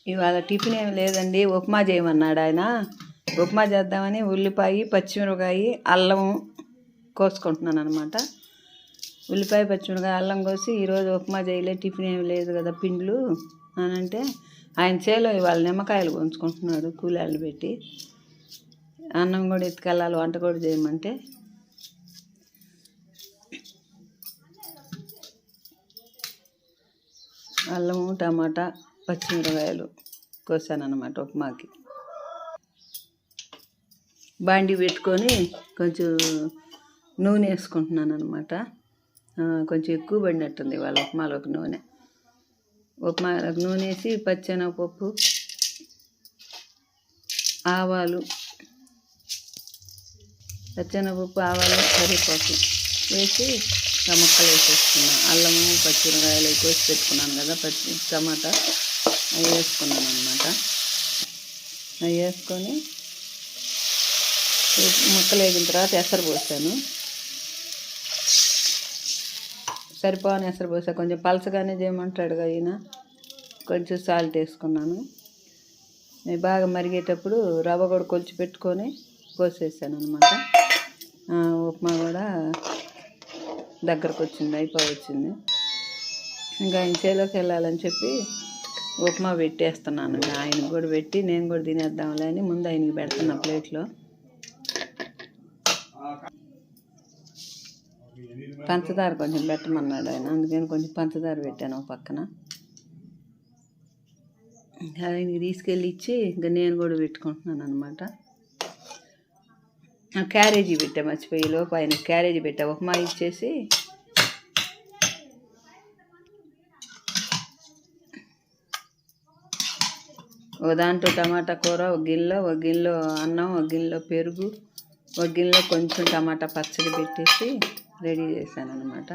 ఇవాళ టిఫిన్ ఏమి లేదండి, ఉప్మా చేయమన్నాడు ఆయన. ఉప్మా చేద్దామని ఉల్లిపాయ, పచ్చిమిరపకాయ, అల్లం కోసుకుంటున్నాను అనమాట. ఉల్లిపాయ, పచ్చిమిరపకాయ, అల్లం కోసి ఈరోజు ఉప్మా చేయలే, టిఫిన్ ఏమి లేదు కదా పిండ్లు అని అంటే ఆయన చేలో ఇవాళ నిమ్మకాయలు కొంచుకుంటున్నాడు కూలీళ్ళు పెట్టి. అన్నం కూడా ఎత్తుకెళ్ళాలి, వంట కూడా చేయమంటే. అల్లము, టమాటా, పచ్చిమిరపకాయలు కోసాను అనమాట ఉప్మాకి. బాండి పెట్టుకొని కొంచెం నూనె వేసుకుంటున్నాను అనమాట. కొంచెం ఎక్కువ పడినట్టుంది వాళ్ళ ఉప్మాలోకి నూనె. ఉప్మాలోకి నూనె వేసి పచ్చెనగపప్పు, ఆవాలు, కరివేపాకు వేసి ముక్కలు వేసేసుకున్నాను. అల్లము, పచ్చిమిరకాయలు కోసి పెట్టుకున్నాను కదా, టమాటా అవి వేసుకున్నాను అనమాట. అవి వేసుకొని ముక్కలు వేగిన తర్వాత ఎసరు పోసాను. సరిపోని ఎసరు పోసా, కొంచెం పలసగానే చేయమంటాడు ఈయన. కొంచెం సాల్ట్ వేసుకున్నాను. బాగా మరిగేటప్పుడు రవ్వ కూడా కొలిచి పెట్టుకొని పోసేసాను అనమాట. ఉప్మా కూడా దగ్గరకు వచ్చింది, అయిపోవచ్చింది. ఇంకా ఆయన చేలోకి వెళ్ళాలని చెప్పి ఉప్మా పెట్టేస్తున్నాను. ఆయనకు కూడా పెట్టి నేను కూడా తినేద్దాంలే అని ముందు ఆయనకి పెడుతున్నా ప్లేట్లో. పంచదార కొంచెం పెట్టమన్నాడు ఆయన, అందుకని కొంచెం పంచదార పెట్టాను ఒక పక్కన. ఆయనకి తీసుకెళ్ళి ఇచ్చి ఇంకా నేను కూడా పెట్టుకుంటున్నాను అనమాట. క్యారేజీ పెట్టా, మర్చిపోయి లోపు ఆయన క్యారేజీ పెట్టా. ఉప్మా ఇచ్చేసి ఒక దాంట్లో టమాటా కూర, ఒక గిన్నెలో అన్నం, ఒక గిన్నెలో పెరుగు, ఒక గిన్నెలో కొంచెం టమాటా పచ్చడి పెట్టేసి రెడీ చేశాను అనమాట.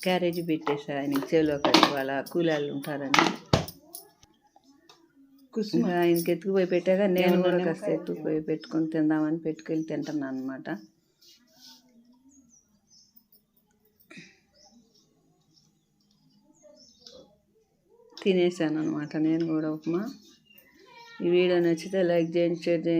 క్యారేజీ పెట్టేసా ఆయనకి చేలోకి. వాళ్ళ కూలీళ్ళు ఉంటారని ఆయనకి ఎత్తుకుపోయి పెట్టాక నేను కూడా కాస్త ఎత్తుకుపోయి పెట్టుకొని తిందామని పెట్టుకెళ్ళి తింటున్నాను అనమాట. తినేసాను అనమాట నేను కూడా ఉప్మా. ఈ వీడియో నచ్చితే లైక్ చేయండి, షేర్ చేయండి.